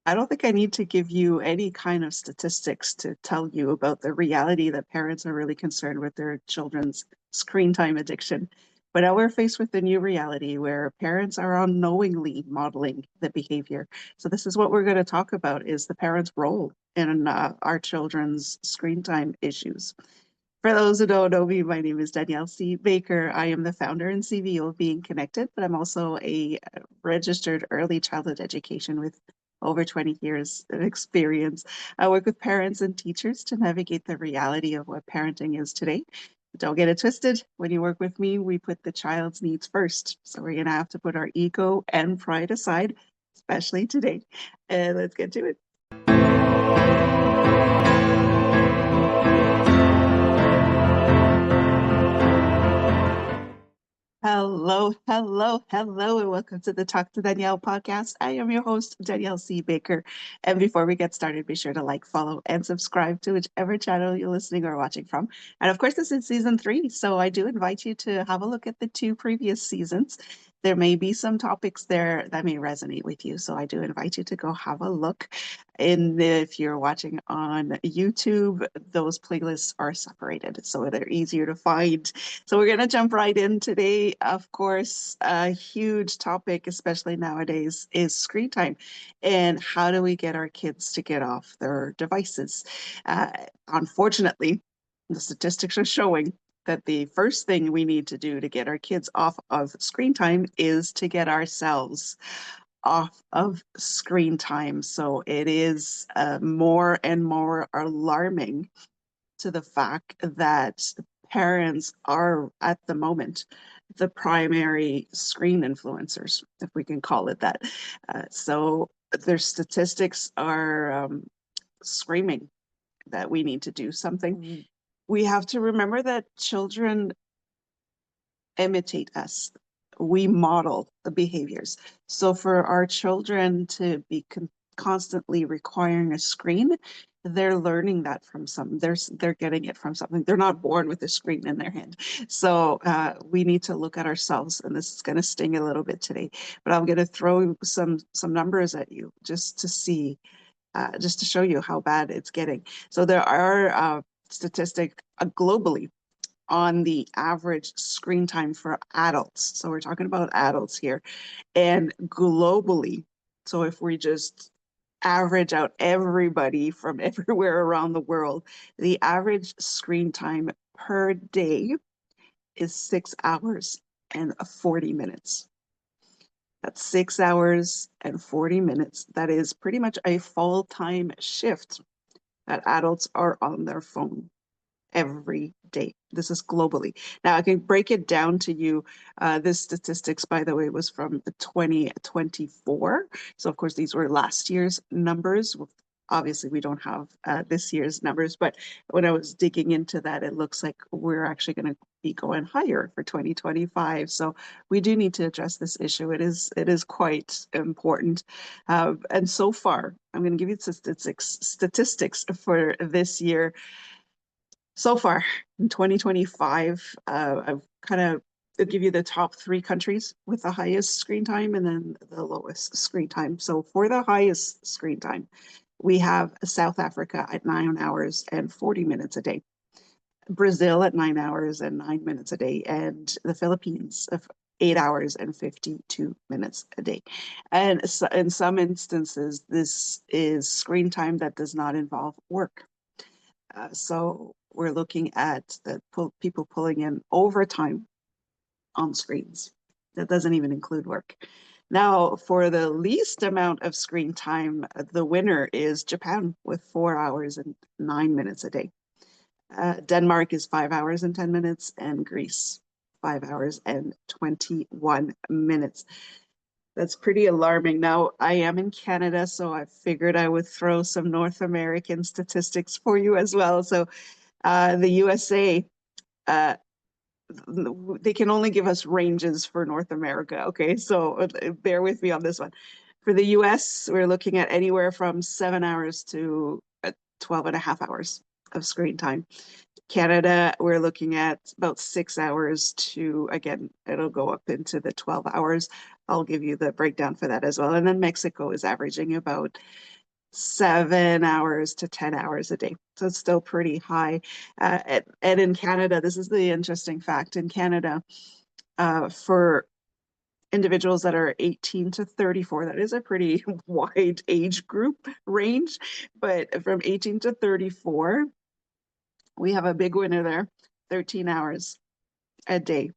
I don't think I need to give you any kind of statistics to tell you about the reality that parents are really concerned with their children's screen time addiction. But now we're faced with a new reality where parents are unknowingly modeling the behavior. So this is what we're going to talk about is the parents' role in our children's screen time issues. For those who don't know me, my name is Danielle C. Baker. I am the founder and CVO of Being Connected, but I'm also a registered early childhood education with over 20 years of experience. I work with parents and teachers to navigate the reality of what parenting is today. Don't get it twisted. When you work with me, we put the child's needs first. So we're going to have to put our ego and pride aside, especially today. And let's get to it. Hello, hello, hello, and welcome to the Talk to Danielle podcast. I am your host, Danielle C. Baker. And before we get started, be sure to like, follow, and subscribe to whichever channel you're listening or watching from. And of course, this is season 3, so I do invite you to have a look at the 2 previous seasons. There may be some topics there that may resonate with you, so I do invite you to go have a look. And if you're watching on YouTube, those playlists are separated, so they're easier to find. So we're going to jump right in today. Of course, a huge topic, especially nowadays, is screen time. And how do we get our kids to get off their devices? Uh, Unfortunately, the statistics are showing that the first thing we need to do to get our kids off of screen time is to get ourselves off of screen time. So it is more and more alarming to the fact that parents are at the moment the primary screen influencers, if we can call it that. So their statistics are screaming that we need to do something. We have to remember that children imitate us. We model the behaviors. So for our children to be constantly requiring a screen, they're learning that from some. They're getting it from something. They're not born with a screen in their hand. So we need to look at ourselves, and this is going to sting a little bit today. But I'm going to throw some numbers at you just to see, just to show you how bad it's getting. So there are statistics globally on the average screen time for adults. So we're talking about adults here. And globally, so if we just average out everybody from everywhere around the world, the average screen time per day is 6 hours and 40 minutes. That's 6 hours and 40 minutes. That is pretty much a full-time shift that adults are on their phone every day. This is globally. Now I can break it down to you. This statistics, by the way, was from 2024. So of course, these were last year's numbers. Obviously, we don't have this year's numbers, but when I was digging into that, it looks like we're actually going to be going higher for 2025. So we do need to address this issue. It is quite important. And so far, I'm going to give you statistics for this year. So far in 2025, I've kind of I'll give you the top 3 countries with the highest screen time and then the lowest screen time. So for the highest screen time, we have South Africa at 9 hours and 40 minutes a day, Brazil at 9 hours and 9 minutes a day, and the Philippines of 8 hours and 52 minutes a day. And so in some instances, this is screen time that does not involve work. So we're looking at people pulling in overtime on screens. That doesn't even include work. Now, for the least amount of screen time, the winner is Japan with 4 hours and 9 minutes a day. Denmark is 5 hours and 10 minutes, and Greece, 5 hours and 21 minutes. That's pretty alarming. Now, I am in Canada, so I figured I would throw some North American statistics for you as well. So the USA, uh, they can only give us ranges for North America. Okay, so bear with me on this one. For the US, we're looking at anywhere from 7 hours to 12 and a half hours. of screen time. Canada, we're looking at about 6 hours to, again, it'll go up into the 12 hours. I'll give you the breakdown for that as well. And then Mexico is averaging about 7 hours to 10 hours a day. So it's still pretty high. And in Canada, this is the interesting fact. In Canada, for individuals that are 18 to 34, that is a pretty wide age group range. But from 18 to 34, we have a big winner there, 13 hours a day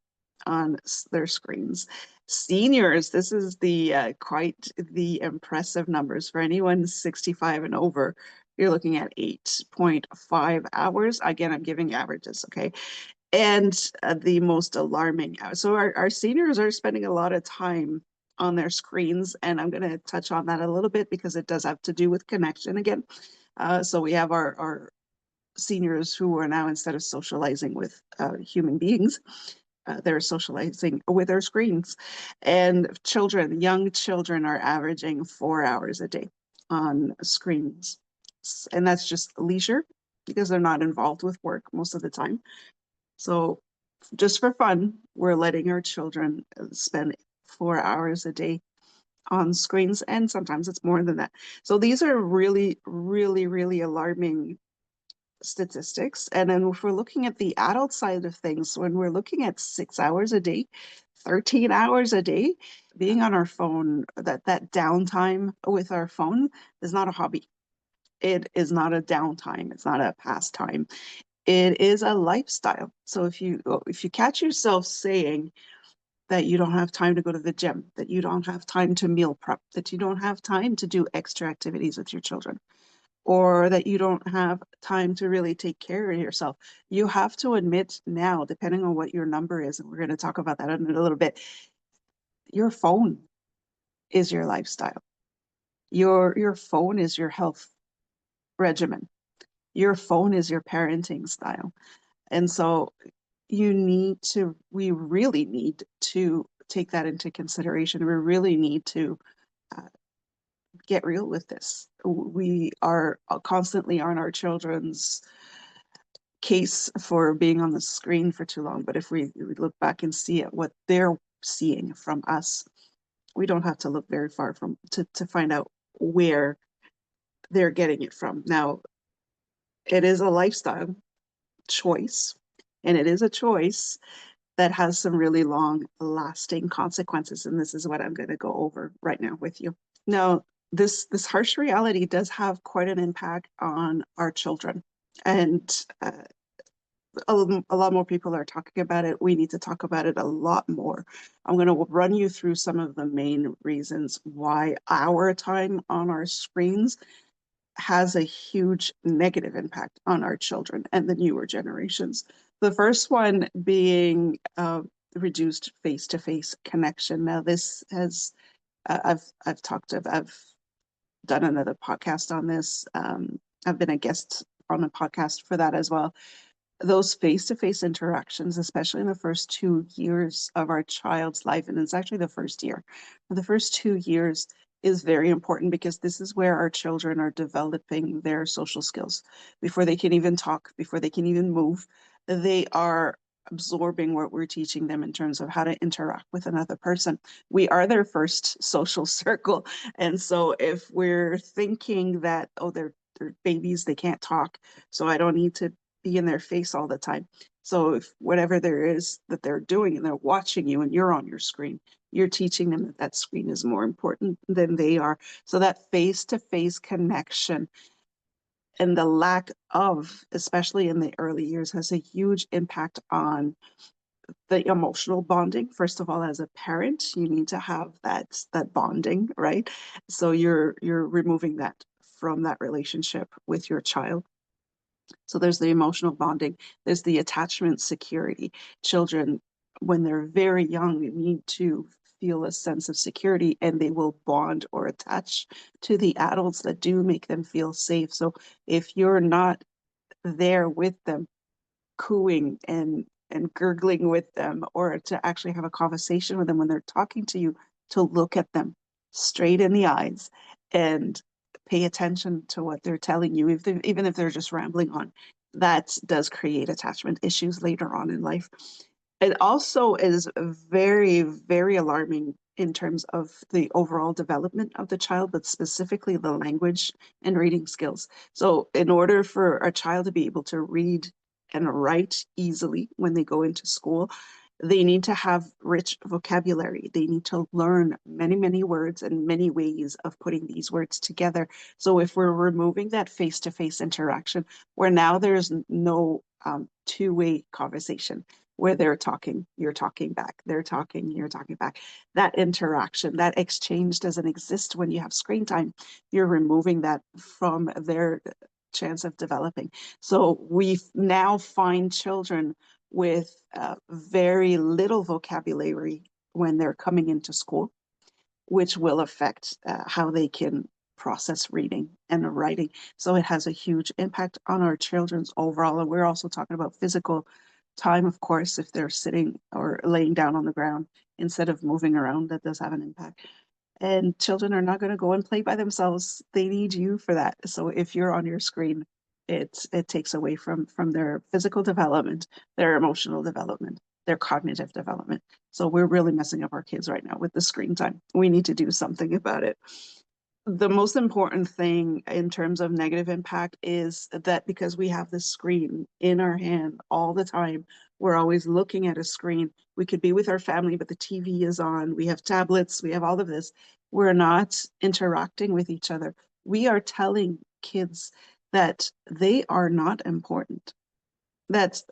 on their screens. Seniors, this is the quite the impressive numbers. For anyone 65 and over, you're looking at 8.5 hours. Again, I'm giving averages, okay? And the most alarming hours. So our seniors are spending a lot of time on their screens, and I'm going to touch on that a little bit because it does have to do with connection again. So we have our seniors who are now, instead of socializing with human beings, they're socializing with their screens. And children, young children, are averaging 4 hours a day on screens. And that's just leisure because they're not involved with work most of the time. So just for fun, we're letting our children spend 4 hours a day on screens, and sometimes it's more than that. So these are really, really, really alarming statistics. And then if we're looking at the adult side of things, when we're looking at 6 hours a day, 13 hours a day, being on our phone, that downtime with our phone is not a hobby. It is not a downtime. It's not a pastime. It is a lifestyle. So if you catch yourself saying that you don't have time to go to the gym, that you don't have time to meal prep, that you don't have time to do extra activities with your children, or that you don't have time to really take care of yourself. You have to admit now, depending on what your number is, and we're going to talk about that in a little bit, your phone is your lifestyle. Your phone is your health regimen. Your phone is your parenting style. And so we really need to take that into consideration. We really need to uh, get real with this. We are constantly on our children's case for being on the screen for too long. But if we look back and see at what they're seeing from us, we don't have to look very far to find out where they're getting it from. Now, it is a lifestyle choice, and it is a choice that has some really long lasting consequences. And this is what I'm going to go over right now with you. Now, this harsh reality does have quite an impact on our children. And a lot more people are talking about it. We need to talk about it a lot more. I'm going to run you through some of the main reasons why our time on our screens has a huge negative impact on our children and the newer generations. The first one being reduced face-to-face connection. Now, this has I've done another podcast on this. I've been a guest on a podcast for that as well. Those face-to-face interactions, especially in the first 2 years of our child's life, and it's actually the first year. The first 2 years is very important because this is where our children are developing their social skills. Before they can even talk, before they can even move, they are absorbing what we're teaching them in terms of how to interact with another person. We are their first social circle. And so if we're thinking that, oh, they're babies, they can't talk, so I don't need to be in their face all the time. So if whatever there is that they're doing and they're watching you and you're on your screen, you're teaching them that that screen is more important than they are. So that face-to-face connection and the lack of, especially in the early years, has a huge impact on the emotional bonding. First of all, as a parent, you need to have that bonding, right? So you're removing that from that relationship with your child. So there's the emotional bonding, there's the attachment security. Children, when they're very young, need to feel a sense of security, and they will bond or attach to the adults that do make them feel safe. So if you're not there with them, cooing and gurgling with them, or to actually have a conversation with them when they're talking to you, to look at them straight in the eyes and pay attention to what they're telling you, even if they're just rambling on. that does create attachment issues later on in life. It also is very, very alarming in terms of the overall development of the child, but specifically the language and reading skills. So, in order for a child to be able to read and write easily when they go into school, they need to have rich vocabulary. They need to learn many, many words and many ways of putting these words together. So, if we're removing that face-to-face interaction, where now there's no two-way conversation, where they're talking, you're talking back, they're talking, you're talking back. That interaction, that exchange doesn't exist when you have screen time. You're removing that from their chance of developing. So we now find children with very little vocabulary when they're coming into school, which will affect how they can process reading and writing. So it has a huge impact on our children's overall. And we're also talking about physical time, of course, if they're sitting or laying down on the ground instead of moving around, that does have an impact. And children are not going to go and play by themselves. They need you for that. So if you're on your screen, it takes away from their physical development, their emotional development, their cognitive development. So we're really messing up our kids right now with the screen time. We need to do something about it. The most important thing in terms of negative impact is that because we have the screen in our hand all the time, we're always looking at a screen. We could be with our family, but the TV is on. We have tablets, we have all of this. We're not interacting with each other. We are telling kids that they are not important. That's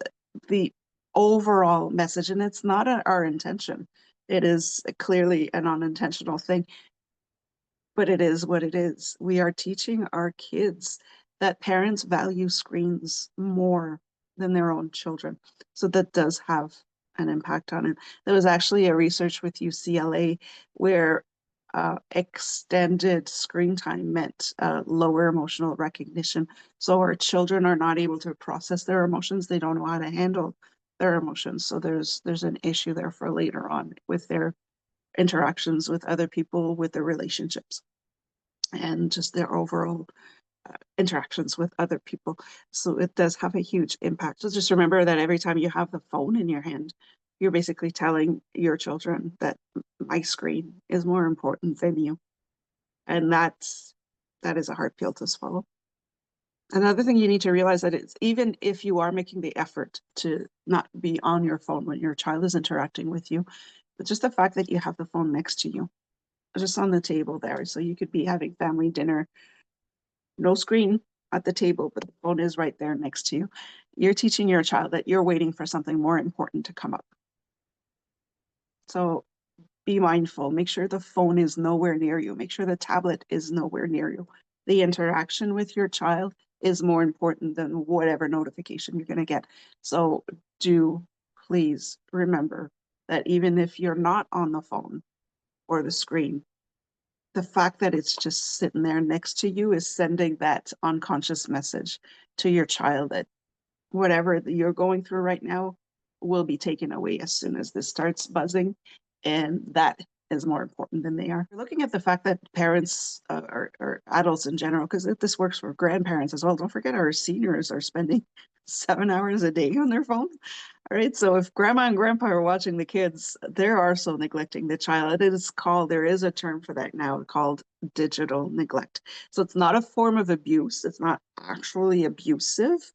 the overall message, and it's not our intention. It is clearly an unintentional thing, but it is what it is. We are teaching our kids that parents value screens more than their own children. So that does have an impact on it. There was actually a research with UCLA where extended screen time meant lower emotional recognition. So our children are not able to process their emotions. They don't know how to handle their emotions. So there's an issue there for later on with their interactions with other people, with their relationships, and just their overall interactions with other people. So it does have a huge impact. So just remember that every time you have the phone in your hand, you're basically telling your children that my screen is more important than you. And that is a hard pill to swallow. Another thing you need to realize that it's even if you are making the effort to not be on your phone when your child is interacting with you, but just the fact that you have the phone next to you, just on the table there. So you could be having family dinner, no screen at the table, but the phone is right there next to you. You're teaching your child that you're waiting for something more important to come up. So be mindful. Make sure the phone is nowhere near you. Make sure the tablet is nowhere near you. The interaction with your child is more important than whatever notification you're going to get. So do please remember that even if you're not on the phone or the screen, the fact that it's just sitting there next to you is sending that unconscious message to your child that whatever you're going through right now will be taken away as soon as this starts buzzing. And that is more important than they are. We're looking at the fact that parents or adults in general, because this works for grandparents as well. Don't forget our seniors are spending 7 hours a day on their phone. All right, so if grandma and grandpa are watching the kids, they're also neglecting the child. It is called, there is a term for that now called digital neglect. So it's not a form of abuse. It's not actually abusive,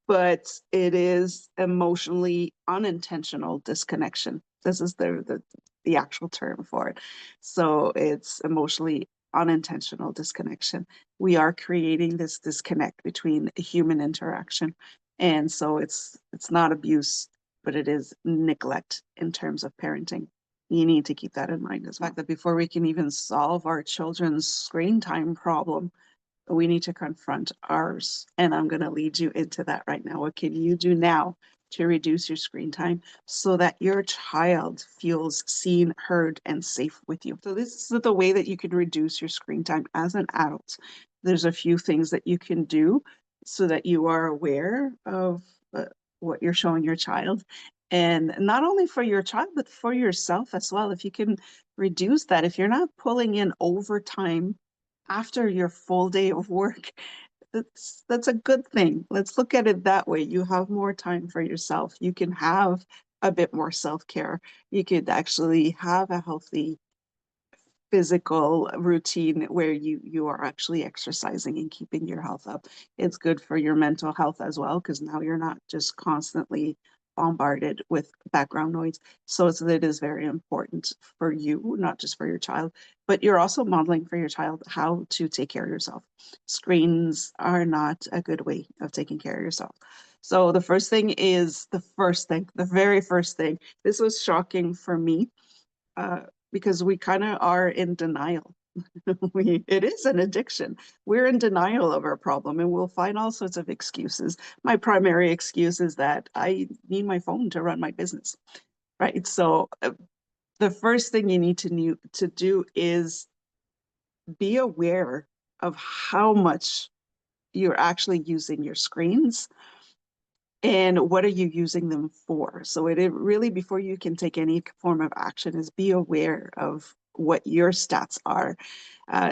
but it is emotionally unintentional disconnection. This is the actual term for it. So it's emotionally unintentional disconnection. We are creating this disconnect between human interaction. And so it's not abuse, but it is neglect in terms of parenting. You need to keep that in mind as well. The fact that before we can even solve our children's screen time problem, we need to confront ours. And I'm going to lead you into that right now. What can you do now to reduce your screen time so that your child feels seen, heard, and safe with you? So this is the way that you can reduce your screen time as an adult. There's a few things that you can do so that you are aware of what you're showing your child. And not only for your child, but for yourself as well. If you can reduce that, if you're not pulling in overtime after your full day of work, that's a good thing. Let's look at it that way. You have more time for yourself. You can have a bit more self-care. You could actually have a healthy physical routine where you are actually exercising and keeping your health up. It's good for your mental health as well, because now you're not just constantly bombarded with background noise. So it is very important for you, not just for your child, but you're also modeling for your child how to take care of yourself. Screens are not a good way of taking care of yourself. So the first thing is the very first thing. This was shocking for me, uh, because we kind of are in denial. It is an addiction. We're in denial of our problem, and we'll find all sorts of excuses. My primary excuse is that I need my phone to run my business, right? So the first thing you need to do is be aware of how much you're actually using your screens and what are you using them for. So it really, before you can take any form of action, is be aware of what your stats are.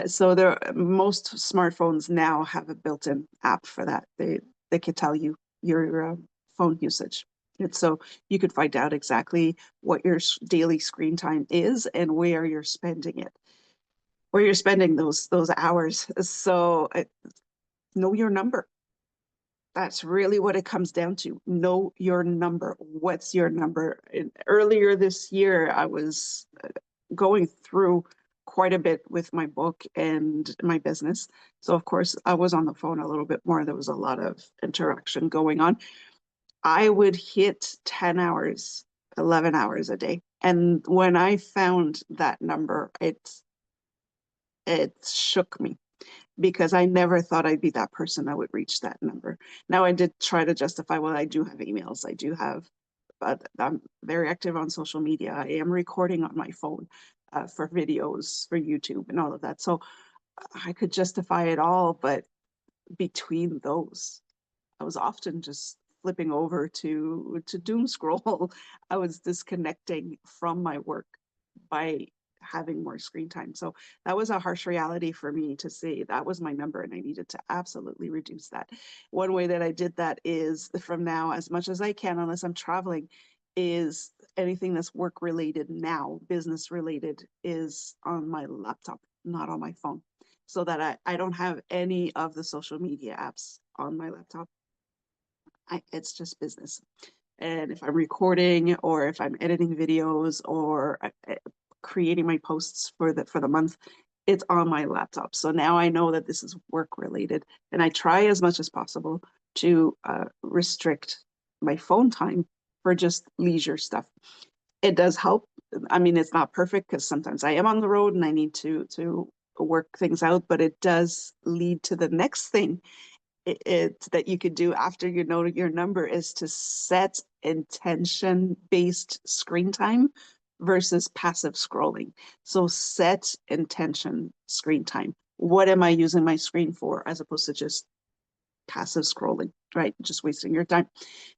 So most smartphones now have a built-in app for that. They can tell you your phone usage. And so you could find out exactly what your daily screen time is and where you're spending it, where you're spending those hours. So know your number. That's really what it comes down to. Know your number. What's your number? Earlier this year, I was going through quite a bit with my book and my business. So, of course, I was on the phone a little bit more. There was a lot of interaction going on. I would hit 10 hours, 11 hours a day. And when I found that number, it shook me, because I never thought I'd be that person that would reach that number. Now, I did try to justify, well, I do have emails, I do have, but I'm very active on social media. I am recording on my phone for videos for YouTube and all of that. So I could justify it all, but between those, I was often just flipping over to doom scroll. I was disconnecting from my work by having more screen time. So that was a harsh reality for me to say that was my number, and I needed to absolutely reduce that. One way that I did that is, from now, as much as I can, unless I'm traveling, is anything that's work related now, business related, is on my laptop, not on my phone, so that I don't have any of the social media apps on my laptop. It's just business. And if I'm recording, or if I'm editing videos, or creating my posts for the month, it's on my laptop. So now I know that this is work related, and I try as much as possible to restrict my phone time for just leisure stuff. It does help. I mean, it's not perfect, because sometimes I am on the road and I need to work things out, but it does lead to the next thing that you could do after you know your number, is to set intention based screen time versus passive scrolling. So set intention screen time. What am I using my screen for, as opposed to just passive scrolling, right? Just wasting your time.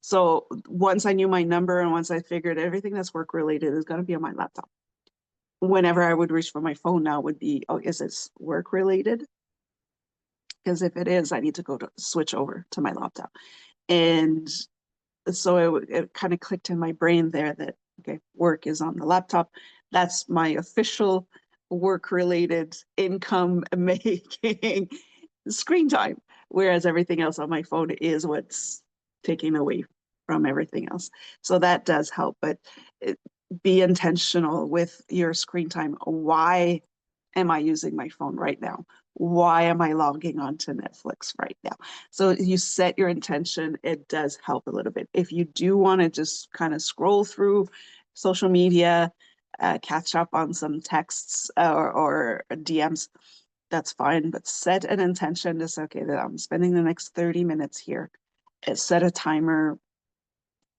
So once I knew my number, and once I figured everything that's work related is going to be on my laptop, whenever I would reach for my phone now would be, oh, is this work related? Because if it is, I need to switch over to my laptop. And so it kind of clicked in my brain there that, okay, work is on the laptop. That's my official work related income making screen time. Whereas everything else on my phone is what's taking away from everything else. So that does help, but be intentional with your screen time. Why am I using my phone right now? Why am I logging on to Netflix right now? So you set your intention. It does help a little bit. If you do want to just kind of scroll through social media, catch up on some texts or DMs, that's fine. But set an intention to say, okay, that I'm spending the next 30 minutes here. Set a timer.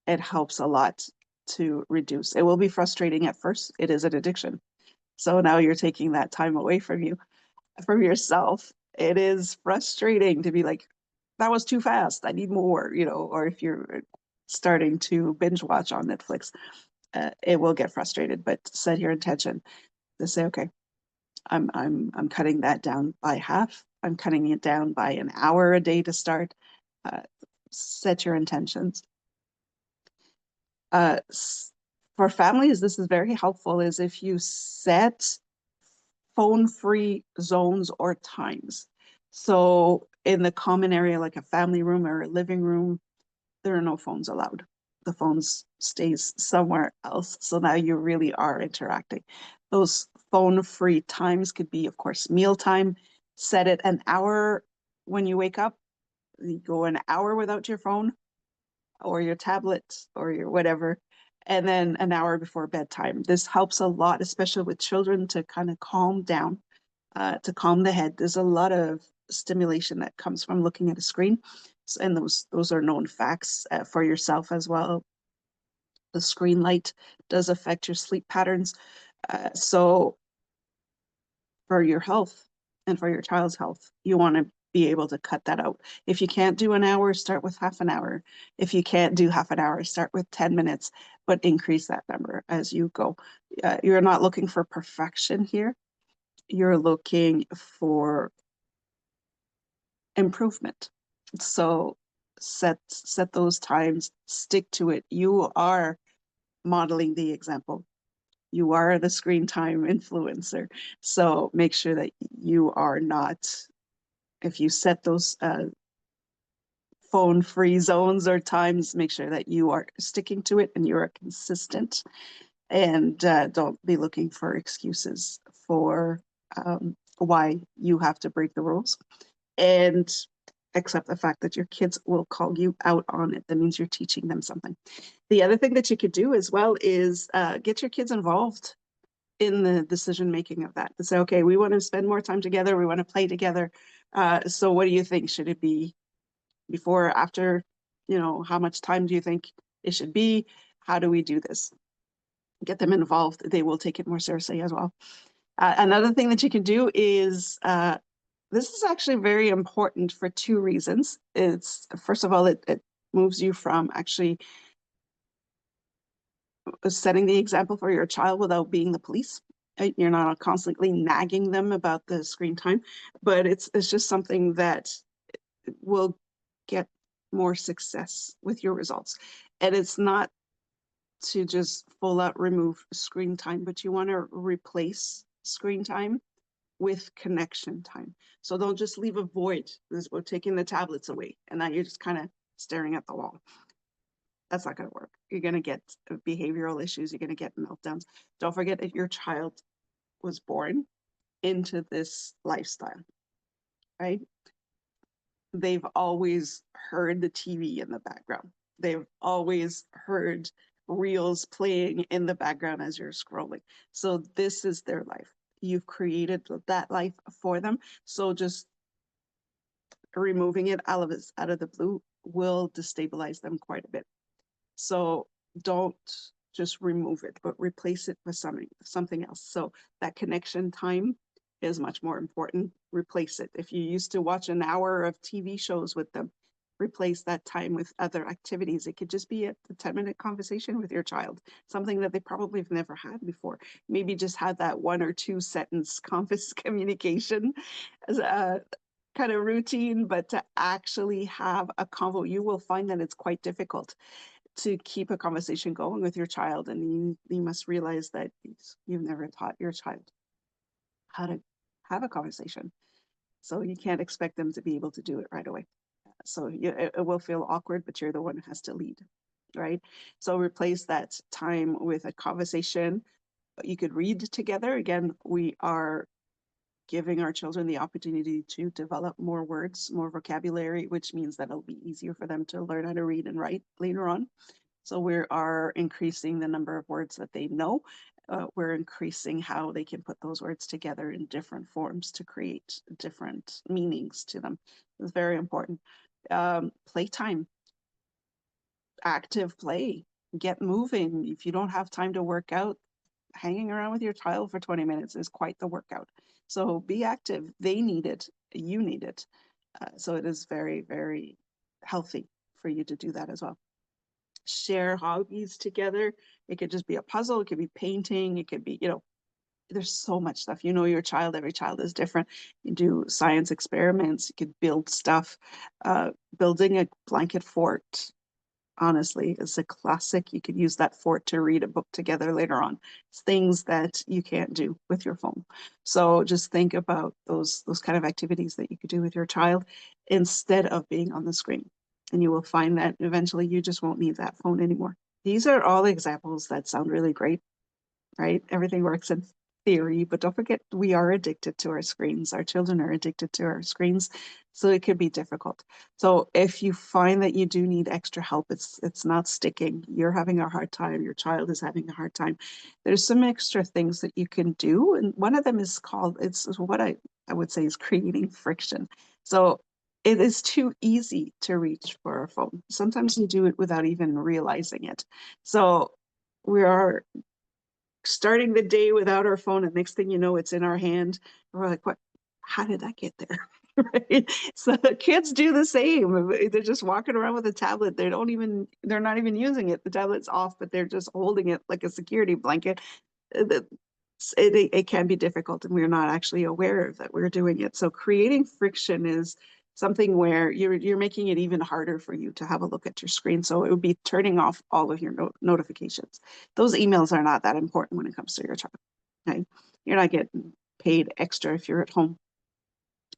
It helps a lot to reduce. It will be frustrating at first. It is an addiction. So now you're taking that time away from yourself. It is frustrating to be like, that was too fast. I need more, or if you're starting to binge watch on Netflix, it will get frustrated, but set your intention to say, okay, I'm cutting that down by half. I'm cutting it down by an hour a day to start. Uh, Set your intentions. Uh, for families, this is very helpful, is if you set phone-free zones or times. So in the common area, like a family room or a living room, there are no phones allowed. The phones stays somewhere else. So now you really are interacting. Those phone-free times could be, of course, mealtime. Set it an hour when you wake up. You go an hour without your phone or your tablet or your whatever, and then an hour before bedtime. This helps a lot, especially with children, to kind of calm down, to calm the head. There's a lot of stimulation that comes from looking at a screen, and those are known facts for yourself as well. The screen light does affect your sleep patterns. So for your health and for your child's health, you want to be able to cut that out. If you can't do an hour, start with half an hour. If you can't do half an hour, start with 10 minutes, but increase that number as you go. You're not looking for perfection here. You're looking for improvement. So set those times, stick to it. You are modeling the example. You are the screen time influencer. So make sure that you are not, if you set those phone-free zones or times, make sure that you are sticking to it and you are consistent, and don't be looking for excuses for why you have to break the rules, and accept the fact that your kids will call you out on it. That means you're teaching them something. The other thing that you could do as well is get your kids involved in the decision making of that. To say, okay, we want to spend more time together. We want to play together. So what do you think? Should it be before, after? You know, how much time do you think it should be? How do we do this? Get them involved. They will take it more seriously as well. Another thing that you can do is this is actually very important for two reasons. It's, first of all, it moves you from actually setting the example for your child without being the police. Right? You're not constantly nagging them about the screen time, but it's just something that will get more success with your results. And it's not to just full out remove screen time, but you want to replace screen time with connection time. So don't just leave a void. We're taking the tablets away and now you're just kind of staring at the wall. That's not going to work. You're going to get behavioral issues. You're going to get meltdowns. Don't forget that your child was born into this lifestyle, right? They've always heard the TV in the background. They've always heard reels playing in the background as you're scrolling. So this is their life. You've created that life for them. So just removing it out of the blue will destabilize them quite a bit. So don't just remove it, but replace it with something else. So that connection time is much more important. Replace it. If you used to watch an hour of TV shows with them, replace that time with other activities. It could just be a 10-minute conversation with your child, something that they probably have never had before. Maybe just have that 1 or 2 sentence communication as a kind of routine, but to actually have a convo, you will find that it's quite difficult to keep a conversation going with your child. And you must realize that you've never taught your child how to have a conversation. So you can't expect them to be able to do it right away. So it will feel awkward, but you're the one who has to lead, right? So replace that time with a conversation. You could read together. Again, we are giving our children the opportunity to develop more words, more vocabulary, which means that it'll be easier for them to learn how to read and write later on. So we are increasing the number of words that they know. We're increasing how they can put those words together in different forms to create different meanings to them. It's very important. Playtime, active play, get moving. If you don't have time to work out, hanging around with your child for 20 minutes is quite the workout. So be active. They need it. You need it. So it is very, very healthy for you to do that as well. Share hobbies together. It could just be a puzzle. It could be painting. It could be, there's so much stuff. You know your child, every child is different. You do science experiments, you could build stuff. Uh, Building a blanket fort, honestly, is a classic. You could use that fort to read a book together later on. It's things that you can't do with your phone. So just think about those kind of activities that you could do with your child instead of being on the screen. And you will find that eventually you just won't need that phone anymore. These are all examples that sound really great, right? Everything works in theory, but don't forget we are addicted to our screens. Our children are addicted to our screens, so it could be difficult. So if you find that you do need extra help, it's not sticking, you're having a hard time, your child is having a hard time, there's some extra things that you can do. And one of them is called, it's what I would say is creating friction. So it is too easy to reach for a phone. Sometimes you do it without even realizing it. So we are starting the day without our phone, and next thing you know, it's in our hand. And we're like, what? How did that get there? Right? So the kids do the same. They're just walking around with a tablet. They're not even using it. The tablet's off, but they're just holding it like a security blanket. It can be difficult, and we're not actually aware of that we're doing it. So creating friction is something where you're making it even harder for you to have a look at your screen. So it would be turning off all of your notifications. Those emails are not that important when it comes to your child. Okay? You're not getting paid extra if you're at home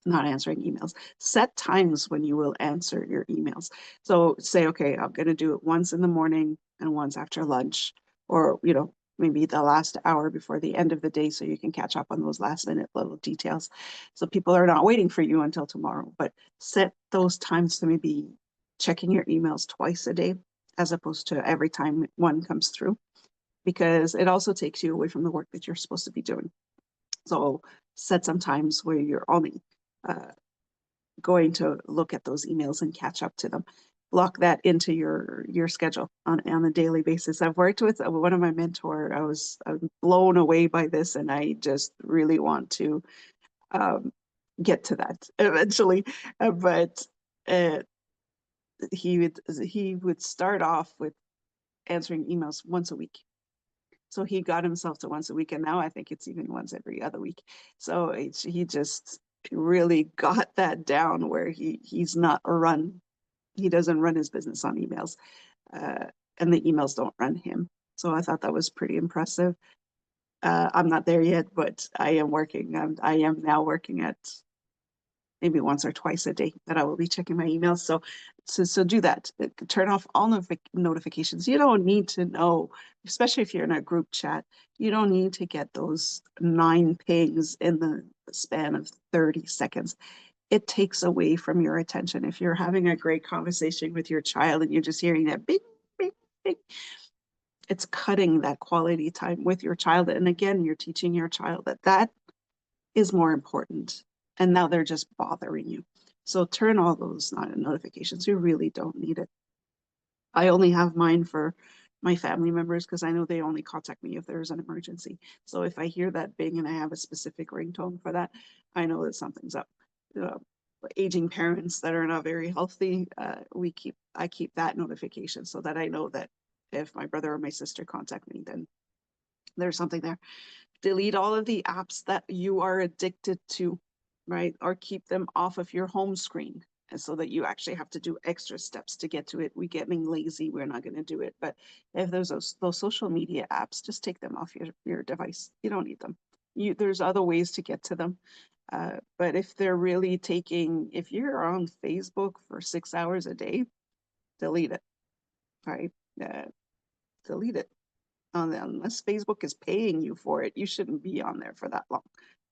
not answering emails. Set times when you will answer your emails. So say, okay, I'm going to do it once in the morning and once after lunch, or, maybe the last hour before the end of the day so you can catch up on those last minute little details. So people are not waiting for you until tomorrow, but set those times to maybe checking your emails twice a day as opposed to every time one comes through, because it also takes you away from the work that you're supposed to be doing. So set some times where you're only uh, going to look at those emails and catch up to them. Block that into your schedule on a daily basis. I've worked with one of my mentor. I'm blown away by this, and I just really want to um, get to that eventually. But uh, he would start off with answering emails once a week. So he got himself to once a week, and now I think it's even once every other week. So he just really got that down where he's not he doesn't run his business on emails, uh, and the emails don't run him. So I thought that was pretty impressive. I'm not there yet, but I am working. I am now working at maybe once or twice a day that I will be checking my emails. So do that. Turn off all notifications. You don't need to know, especially if you're in a group chat, you don't need to get those 9 pings in the span of 30 seconds. It takes away from your attention. If you're having a great conversation with your child and you're just hearing that bing, bing, bing, it's cutting that quality time with your child. And again, you're teaching your child that is more important. And now they're just bothering you. So turn all those notifications. You really don't need it. I only have mine for my family members because I know they only contact me if there's an emergency. So if I hear that bing and I have a specific ringtone for that, I know that something's up. Uh, Aging parents that are not very healthy, I keep that notification so that I know that if my brother or my sister contact me, then there's something there. Delete all of the apps that you are addicted to, right? Or keep them off of your home screen, and so that you actually have to do extra steps to get to it. We're getting lazy. We're not going to do it. But if there's those social media apps, just take them off your device. You don't need them. There's other ways to get to them. But if they're really if you're on Facebook for 6 hours a day, delete it, right? Uh, Delete it. Unless Facebook is paying you for it, you shouldn't be on there for that long.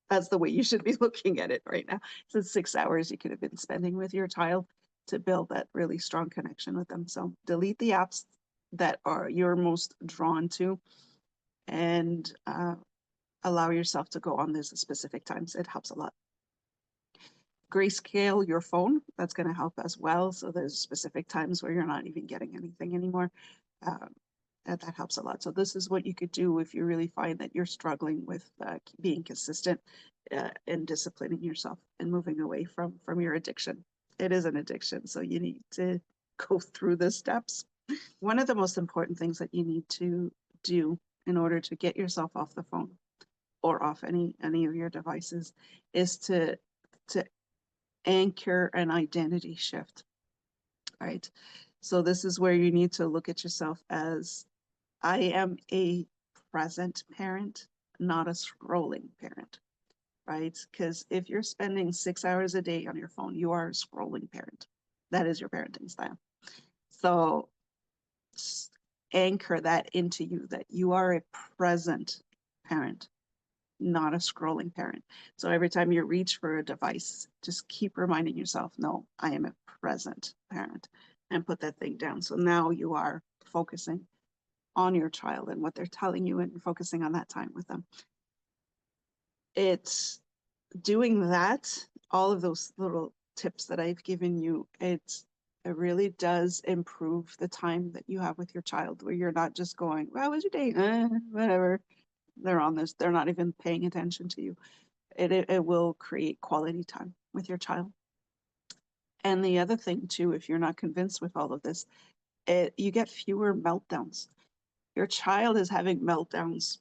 That's the way you should be looking at it right now. So 6 hours you could have been spending with your child to build that really strong connection with them. So delete the apps that are you're most drawn to, and allow yourself to go on those specific times. It helps a lot. Grayscale your phone. That's going to help as well. So there's specific times where you're not even getting anything anymore. Um, that helps a lot. So this is what you could do if you really find that you're struggling with being consistent and disciplining yourself and moving away from your addiction. It is an addiction, so you need to go through the steps. One of the most important things that you need to do in order to get yourself off the phone or off any of your devices, is to anchor an identity shift, right? So this is where you need to look at yourself as, I am a present parent, not a scrolling parent, right? Because if you're spending 6 hours a day on your phone, you are a scrolling parent. That is your parenting style. So anchor that into you, that you are a present parent, not a scrolling parent. So every time you reach for a device, just keep reminding yourself, no, I am a present parent, and put that thing down. So now you are focusing on your child and what they're telling you and focusing on that time with them. It's doing that, all of those little tips that I've given you, it really does improve the time that you have with your child, where you're not just going, well, how was your day? Whatever. They're on this, they're not even paying attention to you. It will create quality time with your child. And the other thing too, if you're not convinced with all of this, you get fewer meltdowns. Your child is having meltdowns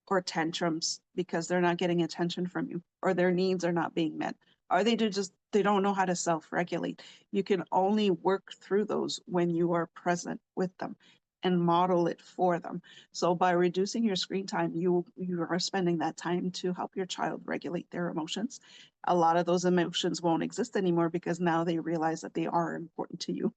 or tantrums because they're not getting attention from you, or their needs are not being met, or they don't know how to self-regulate. You can only work through those when you are present with them and model it for them. So by reducing your screen time, you are spending that time to help your child regulate their emotions. A lot of those emotions won't exist anymore because now they realize that they are important to you,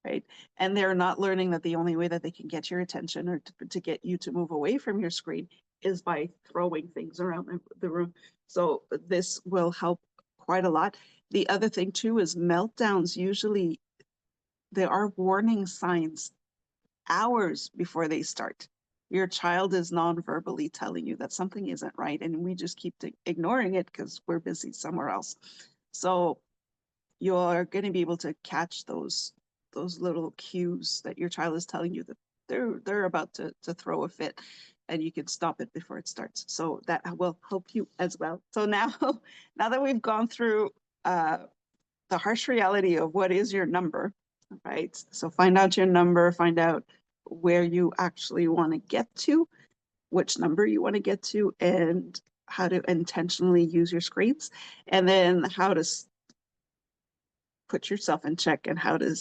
right? And they're not learning that the only way that they can get your attention, or to get you to move away from your screen, is by throwing things around the room. So this will help quite a lot. The other thing too is meltdowns. Usually there are warning signs hours before they start. Your child is non-verbally telling you that something isn't right, and we just keep ignoring it because we're busy somewhere else. So you're going to be able to catch those little cues that your child is telling you that they're about to throw a fit, and you can stop it before it starts. So that will help you as well. So now now that we've gone through the harsh reality of what is your number, right? So find out your number, find out where you actually want to get to, which number you want to get to, and how to intentionally use your screens, and then how to put yourself in check, and how to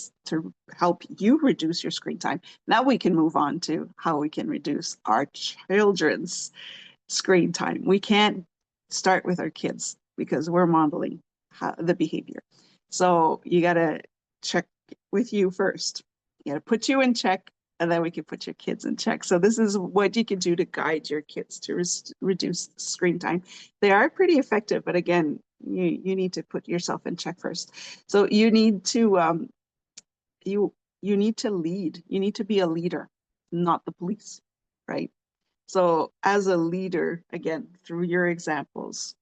help you reduce your screen time. Now we can move on to how we can reduce our children's screen time. We can't start with our kids because we're modeling the behavior. So you got to check with you first. You got to put you in check, and then we can put your kids in check. So this is what you can do to guide your kids to reduce screen time. They are pretty effective, but again, you need to put yourself in check first. So you need to you need to lead. You need to be a leader, not the police, right? So as a leader, again, through your examples,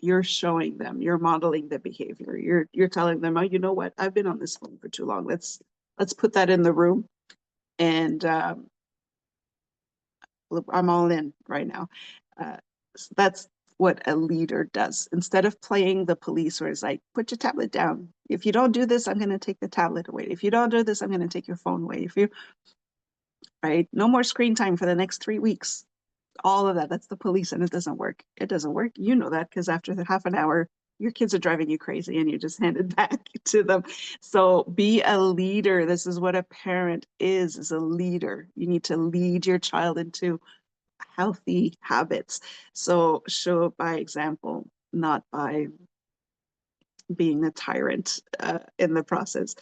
you're showing them, you're modeling the behavior. You're telling them, oh, you know what? I've been on this phone for too long. Let's put that in the room, and I'm all in right now. So that's what a leader does. Instead of playing the police, where it's like, put your tablet down. If you don't do this, I'm going to take the tablet away. If you don't do this, I'm going to take your phone away. If you, right, no more screen time for the next 3 weeks. All of that, that's the police, and it doesn't work. It doesn't work. You know that because after the half an hour, your kids are driving you crazy and you just hand it back to them. So be a leader. This is what a parent is a leader. You need to lead your child into healthy habits. So show it by example, not by being a tyrant in the process.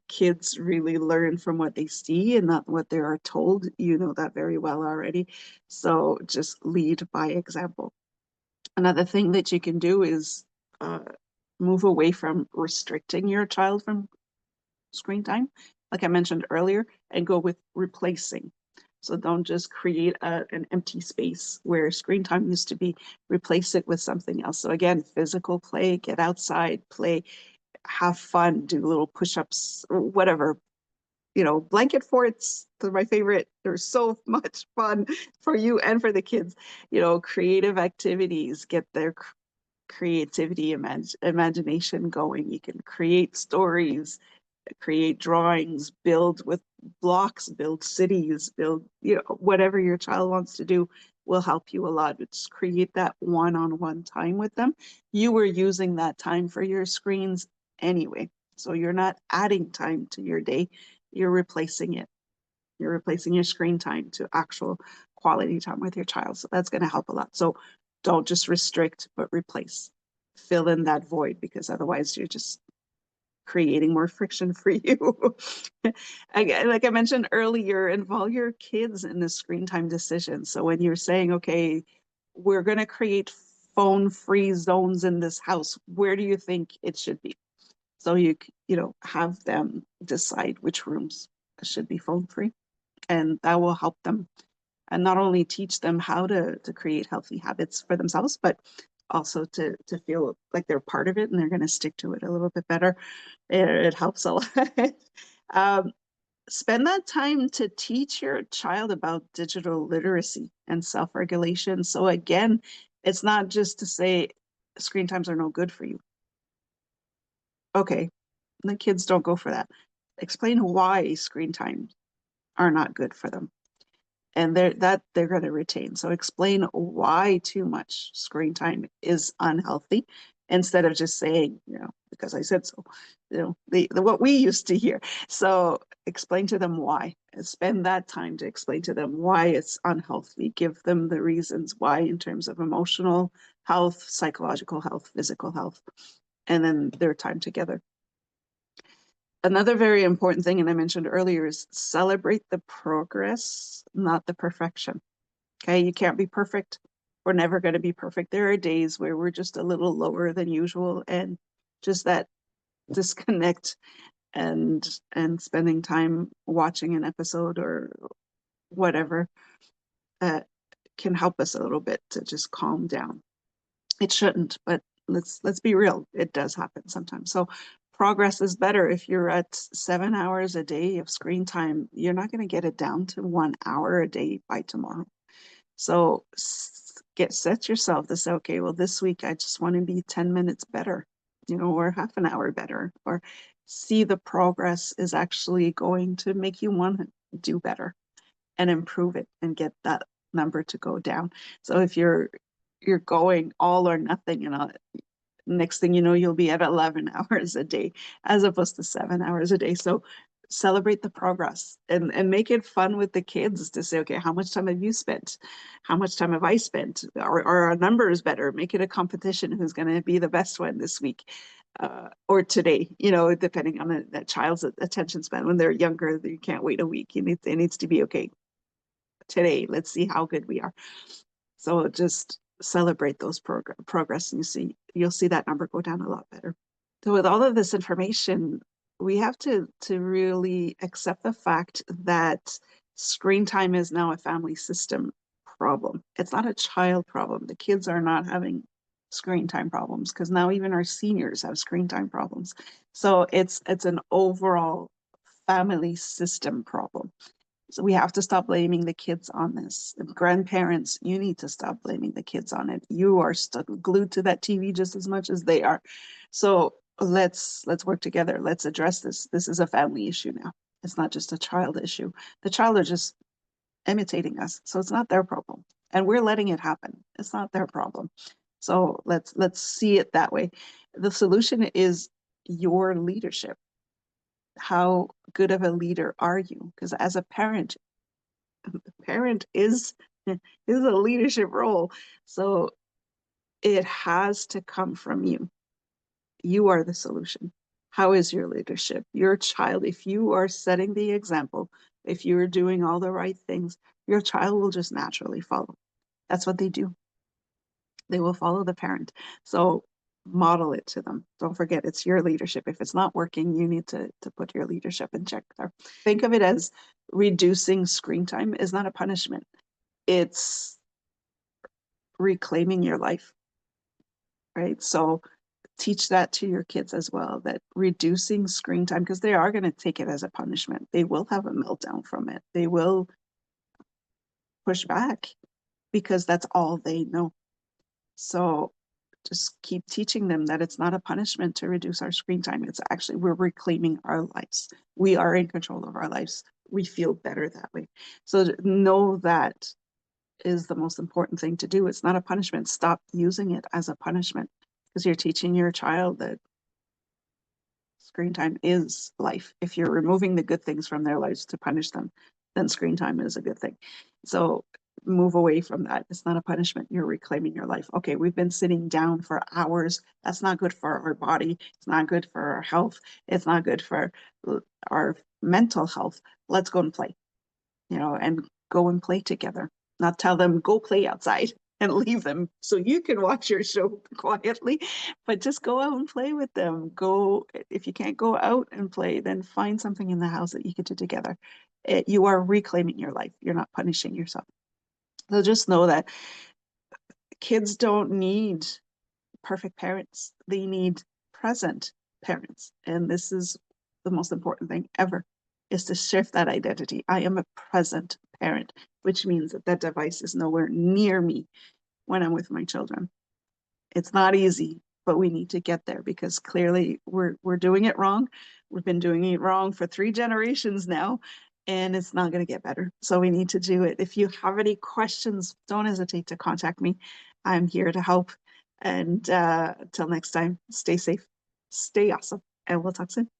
Kids really learn from what they see and not what they are told. You know that very well already. So just lead by example. Another thing that you can do is uh, move away from restricting your child from screen time, like I mentioned earlier, and go with replacing. So don't just create an empty space where screen time used to be, replace it with something else. So again, physical play, get outside, play, have fun, do little push-ups, whatever. You know, blanket forts, they're my favorite. They're so much fun for you and for the kids. You know, creative activities, get their creativity, imagination going. You can create stories, create drawings, build with blocks, build cities, build, you know, whatever your child wants to do. will help you a lot. It's create that one-on-one time with them. You were using that time for your screens anyway. So you're not adding time to your day, you're replacing it. You're replacing your screen time to actual quality time with your child. So that's going to help a lot. So don't just restrict, but replace. Fill in that void, because otherwise you're just creating more friction for you. Again, like I mentioned earlier, involve your kids in the screen time decision. So when you're saying, okay, we're going to create phone-free zones in this house, where do you think it should be? So have them decide which rooms should be phone-free, and that will help them and not only teach them how to create healthy habits for themselves, but also to feel like they're part of it and they're going to stick to it a little bit better. It helps a lot. um, Spend that time to teach your child about digital literacy and self-regulation. So again, it's not just to say screen times are no good for you. Okay, the kids don't go for that. Explain why screen times are not good for them, and they're going to retain. So explain why too much screen time is unhealthy, instead of just saying, because I said so, the what we used to hear. So explain to them why, and spend that time to explain to them why it's unhealthy. Give them the reasons why, in terms of emotional health, psychological health, physical health, and then their time together. Another very important thing, and I mentioned earlier, is celebrate the progress, not the perfection. Okay, you can't be perfect. We're never going to be perfect. There are days where we're just a little lower than usual, and just that disconnect and spending time watching an episode or whatever uh, can help us a little bit to just calm down. It shouldn't, but let's be real. It does happen sometimes. So progress is better. If you're at 7 hours a day of screen time, you're not going to get it down to 1 hour a day by tomorrow. So set yourself to say, okay, well, this week I just want to be 10 minutes better, or half an hour better, or see the progress is actually going to make you want to do better and improve it and get that number to go down. So if you're going all or nothing, next thing you know, you'll be at 11 hours a day as opposed to 7 hours a day. So celebrate the progress and make it fun with the kids to say, okay, how much time have you spent? How much time have I spent? Are our numbers better? Make it a competition. Who's going to be the best one this week? Or today, depending on that child's attention span. When they're younger, you can't wait a week. It needs to be, okay, today, let's see how good we are. So just celebrate those progress, and you'll see that number go down a lot better. So with all of this information, we have to really accept the fact that screen time is now a family system problem. It's not a child problem. The kids are not having screen time problems, because now even our seniors have screen time problems. So it's an overall family system problem. So we have to stop blaming the kids on this. Grandparents, you need to stop blaming the kids on it. You are stuck glued to that TV just as much as they are. So let's work together. Let's address this. This is a family issue now. It's not just a child issue. The child are just imitating us, so it's not their problem, and we're letting it happen. It's not their problem. So let's see it that way. The solution is your leadership. How good of a leader are you? Because as a parent, parent is a leadership role. So it has to come from you. You are the solution. How is your leadership? Your child, if you are setting the example, if you're doing all the right things, your child will just naturally follow. That's what they do. They will follow the parent. So model it to them. Don't forget, it's your leadership. If it's not working, you need to put your leadership in check there. Think of it as reducing screen time is not a punishment. It's reclaiming your life, right? So teach that to your kids as well, that reducing screen time, because they are going to take it as a punishment. They will have a meltdown from it. They will push back because that's all they know. So just keep teaching them that it's not a punishment to reduce our screen time. It's actually, we're reclaiming our lives. We are in control of our lives. We feel better that way. So know that is the most important thing to do. It's not a punishment. Stop using it as a punishment, because you're teaching your child that screen time is life. If you're removing the good things from their lives to punish them, then screen time is a good thing. So move away from that. It's not a punishment. You're reclaiming your life. Okay, we've been sitting down for hours. That's not good for our body. It's not good for our health. It's not good for our mental health. Let's go and play, and go and play together. Not tell them, go play outside and leave them so you can watch your show quietly, but just go out and play with them. Go, if you can't go out and play, then find something in the house that you can do together. You are reclaiming your life. You're not punishing yourself. So just know that kids don't need perfect parents. They need present parents. And this is the most important thing ever, is to shift that identity. I am a present parent, which means that that device is nowhere near me when I'm with my children. It's not easy, but we need to get there, because clearly we're doing it wrong. We've been doing it wrong for 3 generations now, and it's not going to get better. So we need to do it. If you have any questions, don't hesitate to contact me. I'm here to help. And until next time, stay safe, stay awesome, and we'll talk soon.